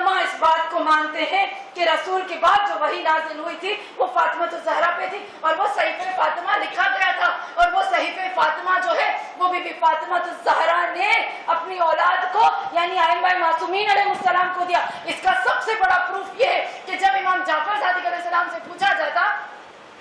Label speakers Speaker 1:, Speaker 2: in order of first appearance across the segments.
Speaker 1: उलमा इस बात को मानते हैं कि रसूल के बाद जो वही नाजिल हुई थी वो फातिमा तो ज़हरा पे थी, और वो सहीफ़े फातिमा लिखा गया था, और वो सहीफ़े फातिमा जो है वो बीबी फातिमा तो ज़हरा ने अपनी औलाद को यानी आइम्मा मासूमीन अलैहिस्सलाम को दिया। इसका सबसे बड़ा प्रूफ ये है कि जब इमाम जाफर सादिक अलैहिस्सलाम से पूछा जाता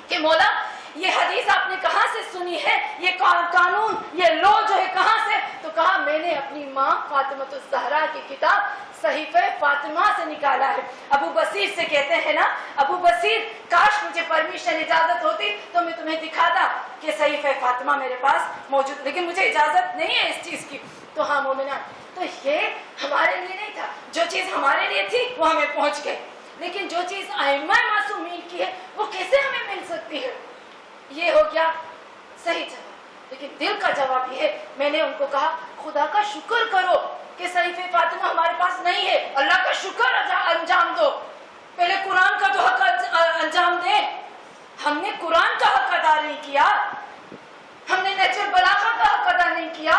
Speaker 1: कि मौला ये हदीस आपने कहाँ से सुनी है, ये कानून, ये लॉ जो है कहाँ से, तो कहा मैंने अपनी माँ फातिमा तो ज़हरा की किताब सहीफ़े फातिमा से निकाला है। अबू बसीर से कहते हैं ना, अबू बसीर काश मुझे परमिशन इजाजत होती तो मैं तुम्हें दिखाता कि सहीफ़े फातिमा मेरे पास मौजूद, लेकिन मुझे इजाजत नहीं है इस चीज की। तो हाँ मोमिना, तो ये हमारे लिए नहीं था, जो चीज हमारे लिए थी वो हमें पहुंच गई, लेकिन जो चीज आइम्मा मासूमीन की है वो कैसे हमें मिल सकती है? ये हो गया सही जवाब। लेकिन दिल का जवाब ये है, मैंने उनको कहा खुदा का शुक्र करो कि सहीफ़े फातिमा हमारे पास नहीं है, अल्लाह का शुक्र अंजाम दो, पहले कुरान का तो हक अंजाम दे। हमने कुरान का हक अदा नहीं किया, हमने नहजुल बलागा का हक अदा नहीं किया,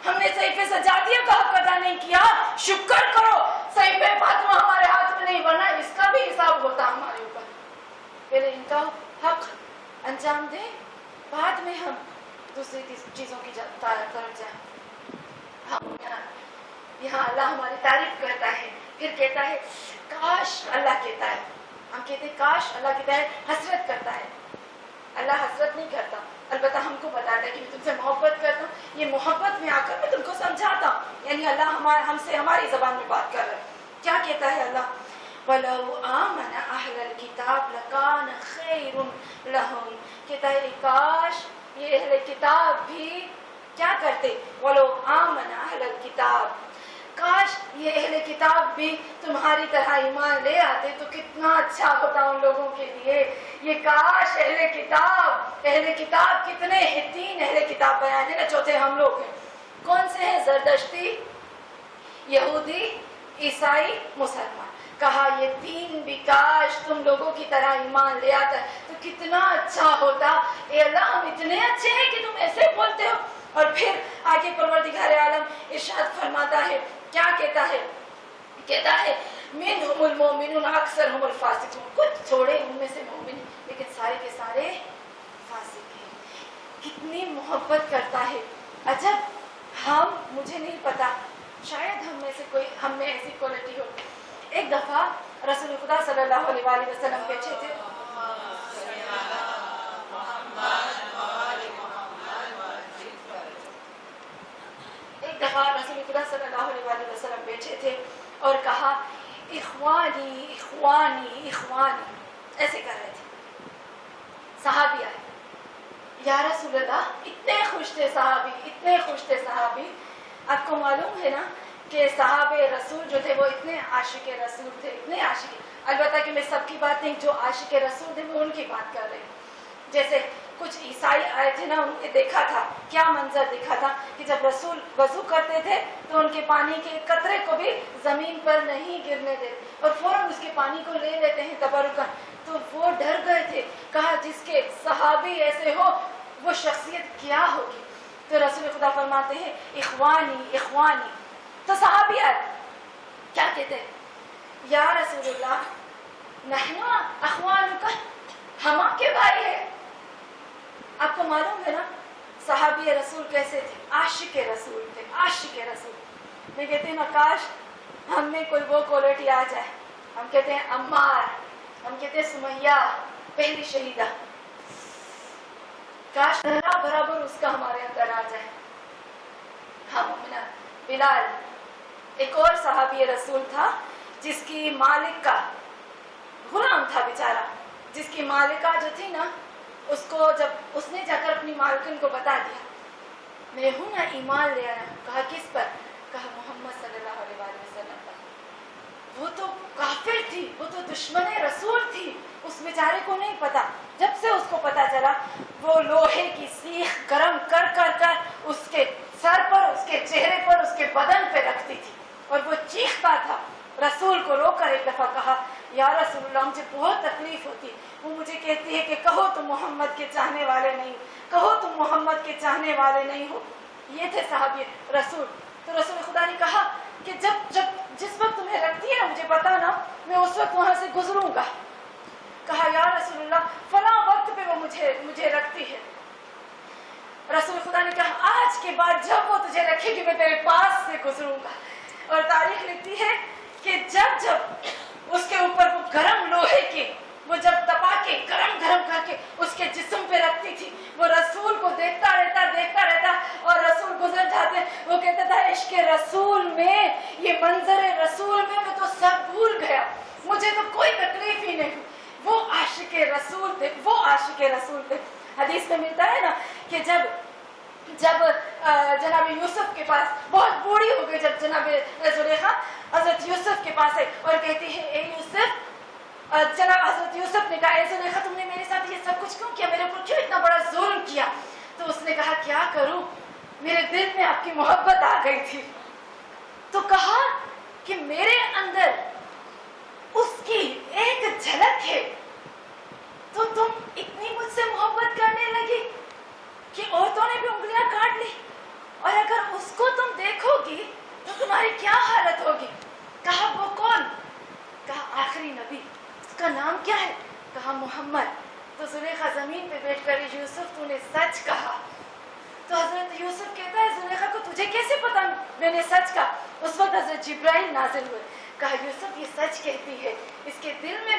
Speaker 1: हमने सहीफ़े सजादिया का हक अदा नहीं किया। शुक्र करो सहीफ़े फातिमा हमारे हाथ में नहीं, वरना इसका भी हिसाब होता हमारे ऊपर। पहले इनका हक अंजाम दें, बाद में हम दूसरी चीजों की तरफ जाएं। हम यहाँ अल्लाह हमारी तारीफ करता है, फिर कहता है काश, अल्लाह कहता है, हम कहते हैं काश, अल्लाह कहता है हसरत करता है। अल्लाह हसरत नहीं करता, अलबत्ता हमको बताता है कि मैं तुमसे मोहब्बत करता हूँ, ये मोहब्बत में आकर मैं तुमको समझाता हूँ। यानी अल्लाह हमसे हमारी जबान में बात कर रहा है। क्या कहता है अल्लाह? वलौ आमन अहलल किताब लकान खैरुन लहुम, कहता है काश ये अहले किताब भी क्या करते, वलौ आमन अहलल किताब, काश ये अहले किताब भी तुम्हारी तरह ईमान ले आते तो कितना अच्छा होता उन लोगों के लिए। ये काश अहले किताब कितने हैं, 3 अहले किताब बयान है ना, चौथे हम लोग हैं। कौन से हैं? जरदश्ती, यहूदी, ईसाई, मुसलमान। कहा ये 3 भी काश तुम लोगों की तरह ईमान ले आता तो कितना अच्छा होता। ए अल्लाह, हम इतने अच्छे हैं कि तुम ऐसे बोलते हो। और फिर आगे परवरदिगार आलम इरशाद फरमाता है, क्या कहता है? कहता है मिनहुमुल मोमिनून अक्सरहुमुल फासिकून, कुछ थोड़े उनमें से मोमिन लेकिन सारे के सारे फासिक हैं। कितनी मोहब्बत करता है। अजब, मुझे नहीं पता, शायद हम में से कोई, हम में ऐसी क्वालिटी हो। एक दफा रसूल खुदा सल्लल्लाहु अलैहि वसल्लम बैठे थे, रसूल खुदा सल्लल्लाहु अलैहि वसल्लम बैठे थे और कहा इख्वानी इख्वानी इख्वानी, ऐसे कर रहे थे। सहाबी आए, या रसूल अल्लाह, इतने खुश थे सहाबी, इतने खुश थे सहाबी। आपको मालूम है ना कि सहाबे रसूल जो थे वो इतने आशिक रसूल थे, इतने आशिक। अलबत्ता कि मैं सबकी बात नहीं, जो आशिक रसूल थे वो उनकी बात कर रहे हैं। जैसे कुछ ईसाई आए थे ना, उनके देखा था, क्या मंजर देखा था कि जब रसूल वजू करते थे तो उनके पानी के कतरे को भी जमीन पर नहीं गिरने देते और फौरन उसके पानी को ले लेते हैं तबरुकन। तो वो डर गए थे, कहा जिसके सहाबी ऐसे हो वो शख्सियत क्या होगी। तो रसूल खुदा फरमाते हैं इख्वानी इख्वानी। तो सहाबी आए, क्या कहते हैं? या रसूलुल्लाह, नहनु अख्वानुका, हम आपके भाई है। आपको मालूम है ना सहाबी रसूल कैसे थे? आशिक रसूल थे, आशिक रसूल। मैं कहती हूँ ना, काश हमें कोई वो क्वालिटी आ जाए। हम कहते हैं अम्मार, हम कहते हैं सुमैया पहली शहीदा, काश बराबर उसका हमारे अंदर आ जाए। हम बिलाल, एक और सहाबी रसूल था जिसकी मालिक का गुलाम था बेचारा, जिसकी मालिका जो थी ना, उसको जब उसने जाकर अपनी मालकिन को बता दिया मैं हूं ना ईमान ले आया, कहा किस पर? कहा मोहम्मद सल्लल्लाहु अलैहि वसल्लम पर। वो तो काफिर थी, वो तो दुश्मन रसूल थी, उस बेचारे को नहीं पता। जब से उसको पता चला वो लोहे की सीख गरम कर कर कर उसके सर पर, उसके चेहरे पर, उसके बदन पे रखती थी और वो चीखता था। रसूल को रोकर एक दफा कहा या रसूलुल्लाह, मुझे बहुत तकलीफ होती। वो मुझे कहती है कि कहो तुम मोहम्मद के चाहने वाले नहीं, कहो तुम मोहम्मद के चाहने वाले नहीं हो। ये थे सहाबी रसूल। तो रसूल खुदा ने कहा कि जिस वक्त तुम्हें लगती है ना मुझे बताना, मैं उस वक्त वहां से गुजरूंगा। कहा या रसूलुल्लाह फला वक्त पे वो मुझे रखती है। रसूल खुदा ने कहा आज के बाद जब वो तुझे रखेगी मैं तेरे पास से गुजरूंगा। और तारीख लिखती है कि जब उसके ऊपर वो गरम लोहे की वो जब तपा के गरम करके उसके जिस्म पे रखती थी, वो रसूल को देखता रहता और रसूल गुजर जाते। वो कहता था इश्क रसूल में, ये मंजर रसूल में मैं तो सब भूल गया, मुझे तो कोई तकलीफ ही नहीं। वो आशिक रसूल थे। हदीस में मिलता है ना कि जब जनाब यूसुफ के पास बहुत बूढ़ी हो गई, जब जनाब जुलेखा हजरत यूसुफ के पास है और कहती है ए यूसुफ, जनाब हजरत यूसुफ ने कहा ए जुलेखा तुमने मेरे साथ ये सब कुछ क्यों किया, मेरे ऊपर क्यों इतना बड़ा जुल्म किया? तो उसने कहा क्या करूं, मेरे दिल में आपकी मोहब्बत आ गई थी। तो कहा कि मेरे अंदर उसकी एक झलक है, तो तुम इतनी मुझसे मोहब्बत करने लगी कि औरतों ने भी उंगलियां काट ली, और अगर उसको तुम देखोगी तो तुम्हारी क्या हालत होगी? कहा वो कौन? कहा आखिरी नबी, उसका नाम क्या है? कहा मोहम्मद। तो जुलेखा जमीन पे बैठकर यूसुफ तूने सच कहा। तो हजरत यूसुफ कहता है जुलेखा को तुझे कैसे पता मैंने सच कहा? उस वक्त हजरत जिब्राइल नाजिल हुए। कहा यूसुफ ये सच कहती है, इसके दिल में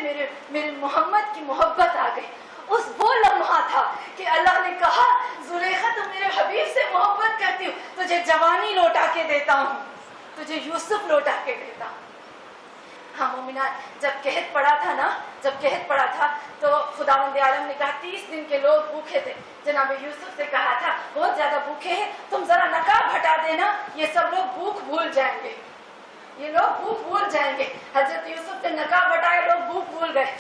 Speaker 1: मेरे मोहम्मद की मोहब्बत आ गई। वो लम्हा था कि अल्लाह ने कहा जुलेखा तुम मेरे हबीब से मोहब्बत करती हो, तुझे जवानी लौटा के देता हूँ, तुझे यूसुफ लौटा के देता हूँ। हाँ मोमिना, जब कहत पड़ा था तो खुदावंद आलम ने कहा 30 दिन के लोग भूखे थे। जनाब यूसुफ से कहा था बहुत ज्यादा भूखे हैं, तुम जरा नकाब हटा देना, ये सब लोग भूख भूल जाएंगे, ये लोग भूख भूल जाएंगे। हजरत यूसुफ ने नकाब हटाए, लोग भूख भूल गए।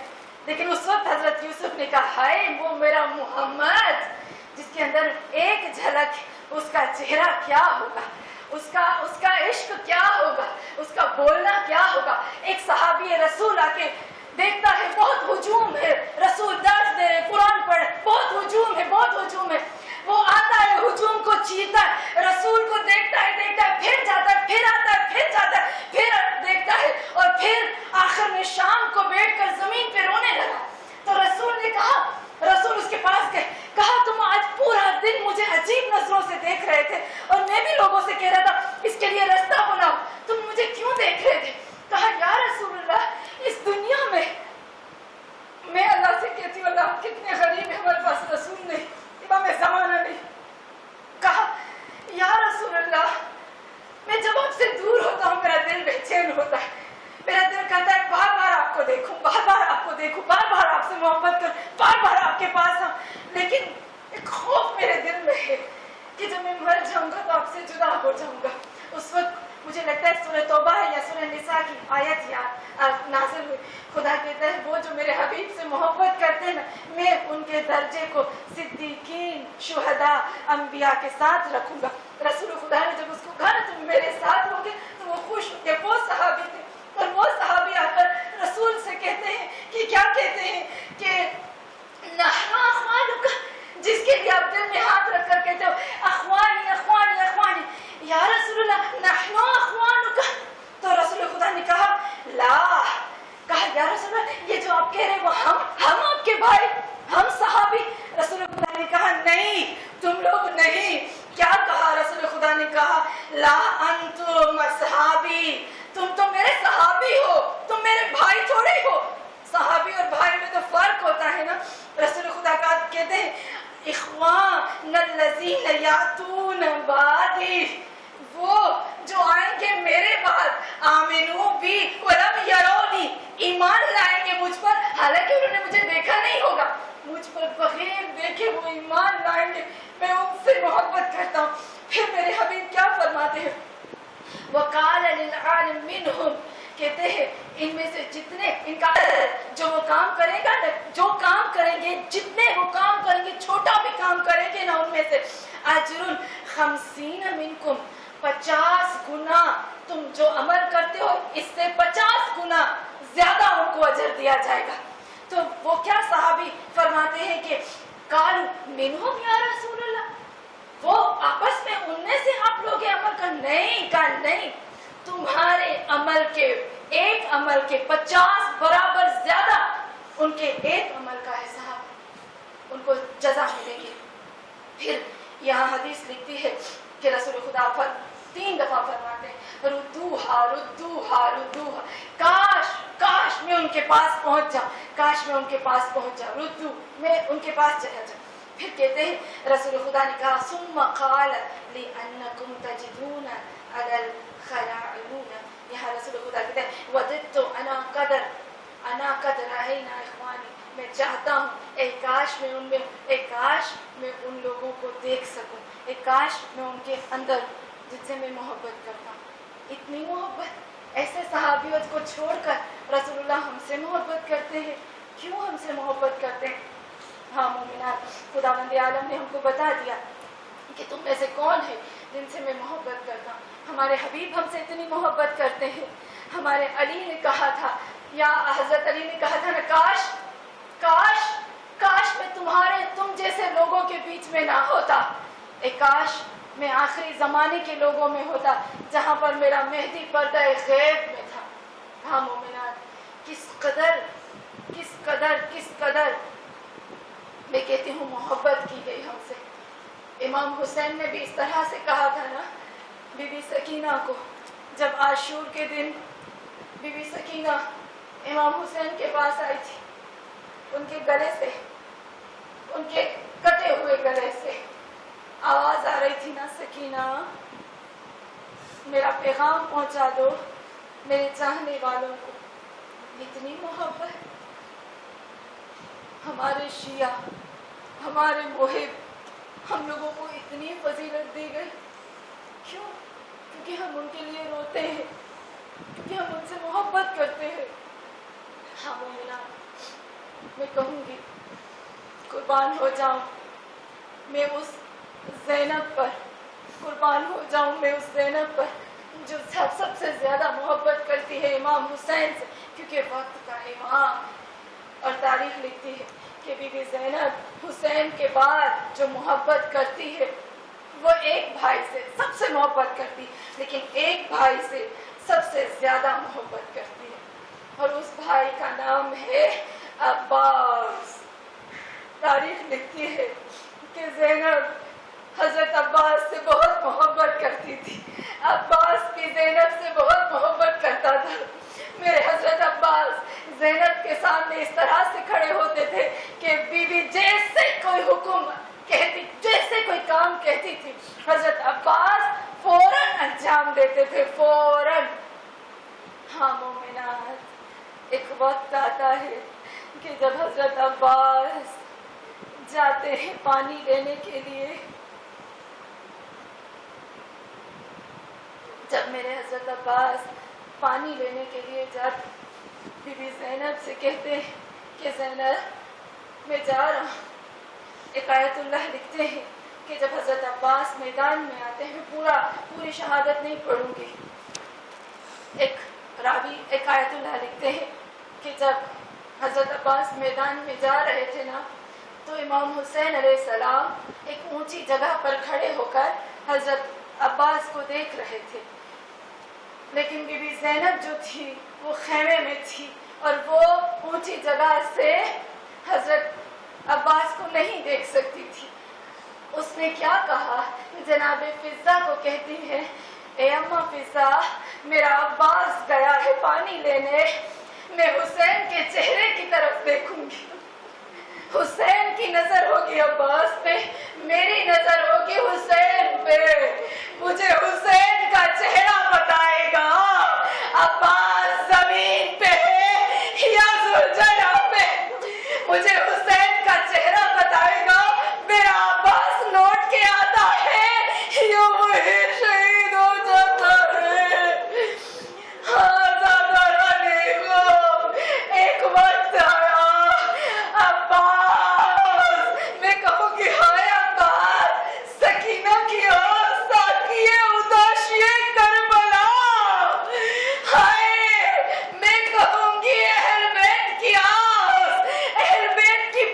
Speaker 1: लेकिन उस वक्त हजरत यूसुफ ने कहा हाय वो मेरा मोहम्मद जिसके अंदर एक झलक, उसका चेहरा क्या होगा, उसका इश्क क्या होगा, उसका बोलना क्या होगा। एक सहाबी रसूल आके देखता है बहुत हुजूम है, रसूल दर्द दे रहे, कुरान पढ़े, बहुत हुजूम है। वो आता है, हुजूम को चीरता है, रसूल को देखता है, फिर जाता है, फिर आता है, फिर जाता है, फिर देखता है, और फिर आखिर में शाम को बैठकर जमीन पे रोने लगा। तो रसूल उसके पास गए, कहा तुम आज पूरा दिन मुझे अजीब नजरों से देख रहे थे और मैं भी लोगों से कह रहा था इसके लिए रास्ता बनाओ, तुम मुझे क्यों देख रहे थे? कहा या रसूलल्लाह, इस दुनिया में मैं अल्लाह से कहती हूँ अल्लाह कितने गरीब है, हमारे पास रसूल नहीं, इमाम ज़माना नहीं। कहा या रसूलल्लाह, मैं जब आपसे दूर होता हूँ मेरा दिल बेचैन होता है, मेरा दिल कहता है बार बार आपको देखूं, बार बार आपसे मोहब्बत कर, बार बार आपके पास आऊं, लेकिन एक खौफ मेरे दिल में है कि जब मैं मर जाऊंगा तो आपसे जुदा हो जाऊंगा। उस वक्त मुझे लगता है सूरह तौबा है या सूरह निसा की आयत नाज़िल हुई। खुदा कहता है वो जो मेरे हबीब से मोहब्बत करते हैं ना, मैं उनके दर्जे को सिद्दीकीन, शुहदा, अंबिया के साथ रखूंगा। रसूल खुदा ने जब उसको कहा ना तुम मेरे साथ होगे तो वो खुश होते। वो सहाबी थे और वो सहाबी आकर रसूल से कहते हैं कि क्या कहते हैं कि नहनु अख्वानुका, जिसके लिए आप दिल में हाथ रखकर कहते हो अख्वानी अख्वानी अख्वानी, या रसूलल्लाह नहनु अख्वानुका। तो रसूल खुदा ने कहा ला, कहा या रसूलल्लाह ये जो आप कह रहे हैं वो हम आपके भाई, हम सहाबी। रसूल खुदा ने कहा नहीं तुम लोग नहीं। क्या कहा रसूल खुदा ने कहा ला अंतुम सहाबी, तुम तो मेरे सहाबी हो, तुम मेरे भाई थोड़े हो। सहाबी और भाई में तो फर्क होता है ना। रसूल खुदा का कहते हैं इख्वान लजीन यातून बादी, वो जो आएंगे मेरे बाद, आमिनू भी वलम यरोनी, ईमान लाएंगे मुझ पर, हालांकि उन्होंने मुझे देखा नहीं होगा, मुझ पर बगैर देखे वो ईमान लाएंगे, मैं उनसे मोहब्बत करता हूँ। फिर मेरे हबीब क्या फरमाते हैं, वकाल लिल आलिम मिनहुम, कहते हैं इनमें से जितने इनका जो वो काम करेगा ना, जो काम करेंगे, जितने वो काम करेंगे, छोटा भी काम करेंगे ना, उनमें से अजरुन 50 मिनकुम, 50 गुना, तुम जो अमल करते हो इससे 50 गुना ज्यादा उनको अजर दिया जाएगा। तो वो क्या सहाबी फरमाते हैं कि कालू मिनहुम या रसूलल्लाह, वो आपस में उनमें से आप लोग अमल कर, नहीं कहा नहीं, तुम्हारे अमल के, एक अमल के 50 बराबर ज्यादा उनके एक अमल का है साहब, उनको जजा मिलेगी। फिर यहाँ हदीस लिखती है कि रसूल खुदा 3 दफा फरमाते हैं रुद्दूहा रुद्दूहा रुद्दूहा, काश काश मैं उनके पास पहुंच जाऊं, काश मैं उनके पास पहुंच जाऊं, रुद्दू मैं उनके पास चला जाऊं। फिर कहते हैं रसूल खुदा ने कहा सुम्मा क़ाल लिअन्नकुम तजिदूना अलल खलाऊना, यहाँ रसूल खुदा कहते हैं वदित्तु अना कद रअयना इख्वानी, मैं चाहता हूँ एक काश मैं उनमें, एक काश मैं उन लोगों को देख सकूं, एक काश मैं उनके अंदर जिससे मैं मोहब्बत करता हूँ। इतनी मोहब्बत, ऐसे सहाबियों को छोड़कर रसूलुल्लाह हमसे मोहब्बत करते हैं। क्यों हमसे मोहब्बत करते हैं? हाँ मोमिनात, खुदावंद आलम ने हमको बता दिया कि तुम में से कौन है जिनसे मैं मोहब्बत करता हूँ। हमारे हबीब हमसे इतनी मोहब्बत करते हैं। हमारे अली ने कहा था, या हजरत अली ने कहा था ना, काश काश काश मैं तुम जैसे लोगों के बीच में ना होता, एक काश मैं आखिरी जमाने के लोगों में होता जहाँ पर मेरा मेहदी पर्दा गैब में था। हाँ मोमिनात, किस कदर मैं कहती हूँ मोहब्बत की गई हमसे। इमाम हुसैन ने भी इस तरह से कहा था ना बीबी सकीना को, जब आशूर के दिन बीबी सकीना इमाम हुसैन के पास आई थी, उनके गले से, उनके कटे हुए गले से आवाज आ रही थी ना, सकीना मेरा पैगाम पहुंचा दो मेरे चाहने वालों को। इतनी मोहब्बत हमारे शिया, हमारे मुहिब, हम लोगों को इतनी फजीलत दी गई। क्यों? क्योंकि हम उनके लिए रोते हैं, क्योंकि हम उनसे मोहब्बत करते हैं। हाँ मोमिना, मैं कहूँगी कुर्बान हो जाऊं मैं उस ज़ैनब पर, कुर्बान हो जाऊं मैं उस ज़ैनब पर जो सबसे ज्यादा मोहब्बत करती है इमाम हुसैन से, क्योंकि वक्त का इमाम। और तारीख लिखती है कि बीबी ज़ैनब हुसैन के बाद जो मोहब्बत करती है वो एक भाई से सबसे मोहब्बत करती, लेकिन एक भाई से सबसे ज्यादा मोहब्बत करती है, और उस भाई का नाम है अब्बास। तारीख लिखती है कि ज़ैनब हजरत अब्बास से बहुत मोहब्बत करती थी, अब्बास भी ज़ैनब से बहुत मोहब्बत करता था। मेरे हजरत अब्बास ज़ैनब के सामने इस तरह से खड़े होते थे कि बीबी जैसे कोई हुक्म कहती, जैसे कोई काम कहती थी, हजरत अब्बास फौरन अंजाम देते थे, फौरन। हाँ मोमिनात, एक वक्त आता है कि जब हजरत अब्बास जाते हैं पानी लेने के लिए, जब मेरे हजरत अब्बास पानी लेने के लिए जब बीबी ज़ैनब से कहते हैं कि ज़ैनब मैं जा रहा हूँ, एक आयतुल्लाह लिखते हैं कि जब हजरत अब्बास मैदान में आते हैं, पूरी शहादत नहीं पढ़ूंगी, एक रावी एक आयतुल्लाह लिखते हैं कि जब हजरत अब्बास मैदान में जा रहे थे ना, तो इमाम हुसैन अलैहिस्सलाम एक ऊंची जगह पर खड़े होकर हजरत अब्बास को देख रहे थे, लेकिन बीबी ज़ैनब जो थी वो खेमे में थी और वो ऊंची जगह से हजरत अब्बास को नहीं देख सकती थी। उसने क्या कहा, जनाबे फिज़ा को कहती है, ए अम्मा फिज़ा, मेरा अब्बास गया है पानी लेने, मैं हुसैन के चेहरे की तरफ देखूंगी, हुसैन की नजर होगी अब्बास पे, मेरी नजर होगी हुसैन पे, मुझे हुसैन का चेहरा बताएगा अब्बास जमीन पे है या जुलझला पे, मुझे हुसैन का चेहरा बताएगा, मेरा अब्बास लौट के आता है या वही शहीद हो जाता है। हाँ दादा रानी को एक वक्त आया, अब्बास, मैं कहूँगी हाय अब्बास, सकीना की आस्था किए उदासिये करबला, हाय मैं कहूँगी अहल बैत की आस, अहल बैत की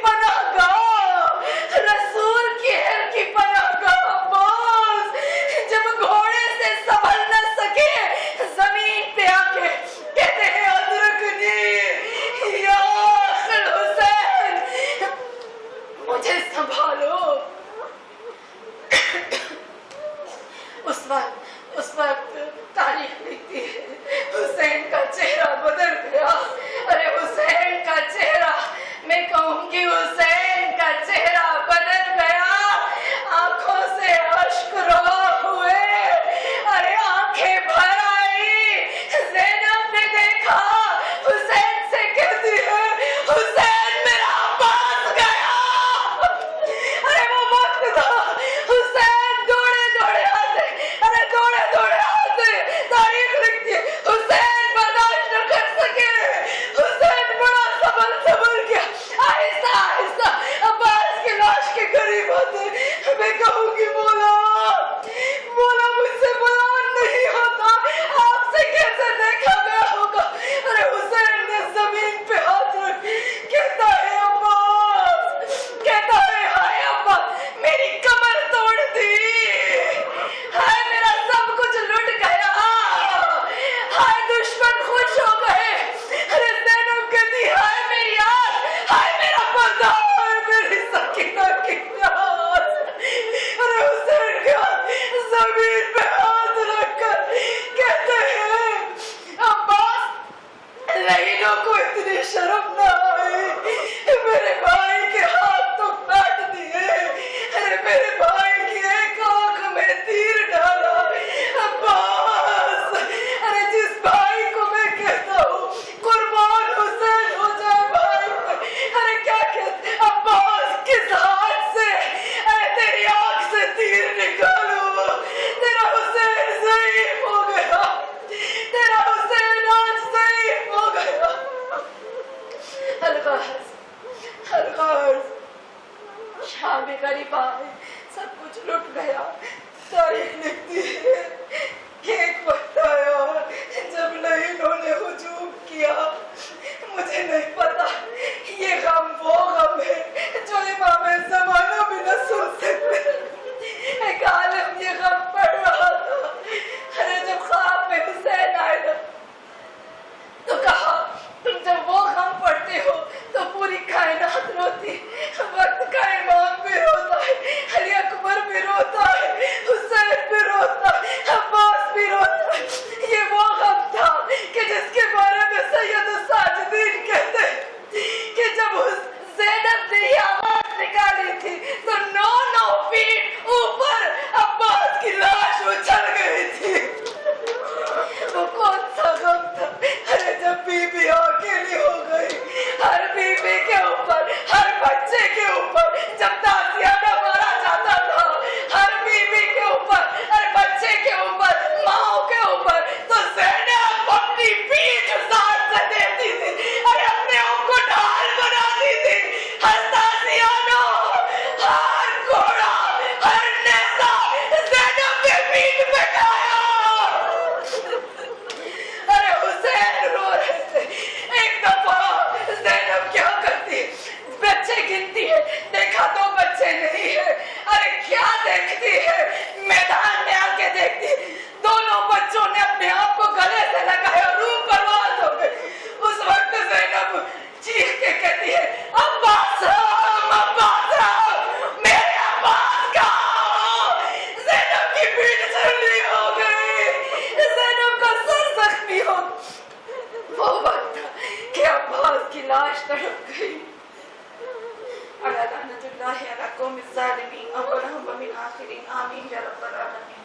Speaker 1: लहीनों को इतनी शर्म ना आई, मेरे भाई के हाथ तो काट दिए, अरे मेरे भाई की एक आंख में तीर डाला। अब्बास, अरे जिस भाई को मैं कहता हूँ कुर्बान हुसैन हो जाए भाई पे, अरे क्या कहते अब्बास किस हाथ से अरे तेरी आंख से तीर निकालू, तेरा हुसैन ज़ईफ़ हो गया, तेरा हुसैन आज ज़ईफ़ हो गया। अलगाज़ शामी गरीब आए, सब कुछ लुट गया। तारीख लिखती है कि एक वक्त आया जब लहीनों ने हुजूम किया, मुझे नहीं पता ये गम वो गम है जो इमाम ज़माना भी न सुन सकते। एक आलिम ये गम पढ़ रहा था, अरे जब ख्वाब में हुसैन आए ना तो कहा तुम जब वो गम पढ़ते हो तो पूरी कायनात रोती, वक्त का इमाम भी रोता है, अली अकबर भी रोता है, हुसैन भी रोता है, अब्बास भी रोता है। ये वो गम था कि जिसके बारे में सैयद साजिदीन कहते हैं कि जब ज़ैनब ने आवाज निकाली थी तो 9 फीट ऊपर अब्बास की लाश उछल गई थी। वो कौन सा गम था? अरे जब बीबी अकेली हो गई, हर बीबी के ऊपर, हर बच्चे के ऊपर जब ताजियाना मारा जाता था, हर बीबी के ऊपर, हर बच्चे के ऊपर, माओ के ऊपर, तो ज़ैनब अपनी पीठ साथ से देती थी, अरे अपने आप को ढाल बनाती थी। हर ताजियाना, हर घोड़ा, हर नेता ज़ैनब के पीठ पे गाया। अरे हुसैन रो रहे थे। एक दफा ज़ैनब क्या करती, बच्चे गिनती है, देखा 2 बच्चे नहीं है, अरे क्या देखती है, मैदान में आके देखती, दोनों बच्चों ने अपने आप को गले से लगाया, रूह बर्बाद हो गई। उस वक्त ज़ैनब चीख के कहती है अब्बास मेरे अब्बास का। ज़ैनब की पीठ छलनी हो गई, ज़ैनब का सर जख्मी हो। वो वक्त था कि अब्बास की लाश तड़प गई। अला लानतुल्लाहि अला कौमि ज़ालिमीन अव्वलहुम व मिन आखिरिन आमीन या रब्बल आलमीन।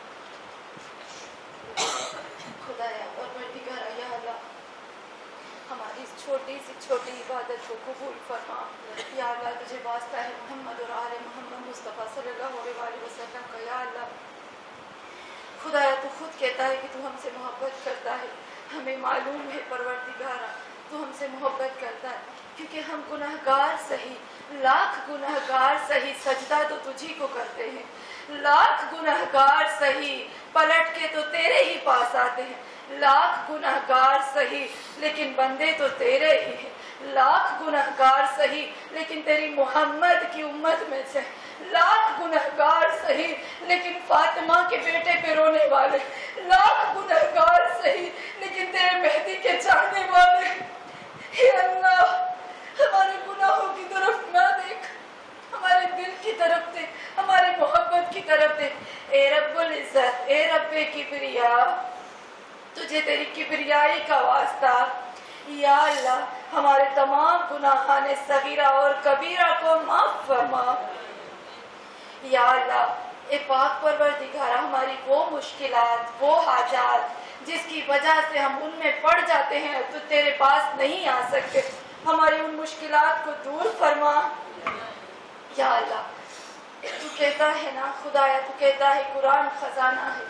Speaker 1: खुदाया परवरदिगार या अल्लाह, हमारी इस छोटी इबादत को कबूल फरमा। या अल्लाह तुझे वास्ता है मोहम्मद और आले मोहम्मद मुस्तफ़ा सल्लल्लाहु अलैहि वसल्लम का। या अल्लाह खुदाया तू खुद कहता है कि तू हमसे मोहब्बत करता है, हमें मालूम है परवरदिगारा तू हमसे मोहब्बत करता है, क्योंकि हम गुनहगार सही, लाख गुनहगार सही सजदा तो तुझी को करते हैं, लाख गुनहगार सही पलट के तो तेरे ही पास आते हैं, लाख गुनहगार सही लेकिन बंदे तो तेरे ही हैं, लाख गुनहगार सही लेकिन तेरी मोहम्मद की उम्मत में से, लाख गुनहगार सही लेकिन फातिमा के बेटे पे रोने वाले, लाख गुनहगार सही लेकिन तेरे मेहदी के चाहने वाले। हे अल्लाह, हमारे गुनाहों की तरफ ना देख, हमारे दिल की तरफ देख, हमारी मोहब्बत की तरफ देख। ए रब्बुल इज्जत, ए रब्बे किबरिया, तुझे तेरी किबरियाई का वास्ता। या अल्लाह हमारे तमाम गुनाहाने सगीरा और कबीरा को माफ फरमा। या अल्लाह ए पाक परवरदिगारा, हमारी वो मुश्किलात, वो हाजात जिसकी वजह से हम उनमें पड़ जाते हैं तो तेरे पास नहीं आ सकते, हमारी उन मुश्किलात को दूर फरमा। या अल्लाह तू कहता है ना खुदाया, तू कहता है कुरान खजाना है,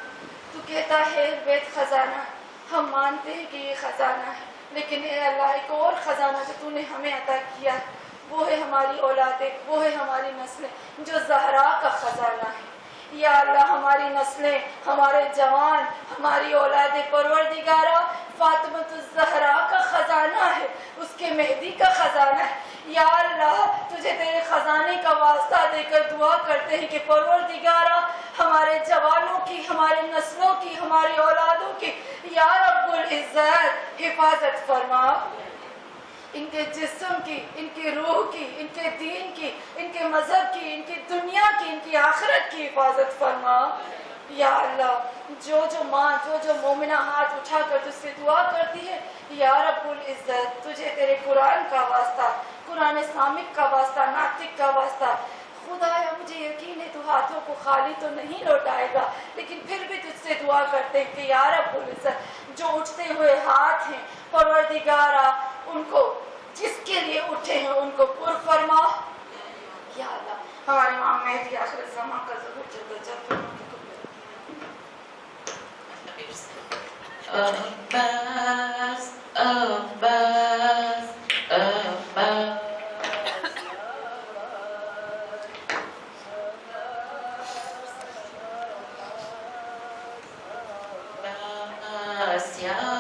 Speaker 1: तू कहता है वेद खजाना है, हम मानते हैं कि ये खजाना है, लेकिन ए अल्लाह एक और खजाना जो तूने हमें अता किया है वो है हमारी औलादें, वो है हमारी नस्लें जो ज़हरा का खजाना है। या अल्लाह हमारी नस्लें, हमारे जवान, हमारी औलादें परवरदिगारा फातिमतुज़ ज़हरा का खजाना है, उसके मेहदी का खजाना है। या अल्लाह तुझे तेरे खजाने का वास्ता देकर दुआ करते हैं कि परवरदिगारा हमारे जवानों की, हमारे नस्लों की, हमारी औलादों की या रब्बुल इज्जत हिफाजत फरमा, इनके जिस्म की, इनकी रूह की, इनके दीन की, इनके मजहब की, इनकी दुनिया की, इनकी आखिरत की हिफाजत फरमा। یا اللہ جو ماں جو مومنہ ہاتھ اٹھا کر تجھ سے دعا کرتی ہے، یا رب العزت تجھے تیرے قرآن کا واسطہ، قرآن سامک کا واسطہ، ناطق کا واسطہ، خدایا مجھے یقین ہے تو ہاتھوں کو خالی تو نہیں لوٹائے گا، لیکن پھر بھی تجھ سے دعا کرتے ہیں کہ یا رب العزت جو اٹھتے ہوئے ہاتھ ہیں پروردگارا ان کو جس کے لیے اٹھے ہیں ان کو پر فرما یا اللہ. ہمارے امام مہدی آخر زمان کا ضرور جلد جلد
Speaker 2: Abbas, Abbas, Abbas. Abbas, ya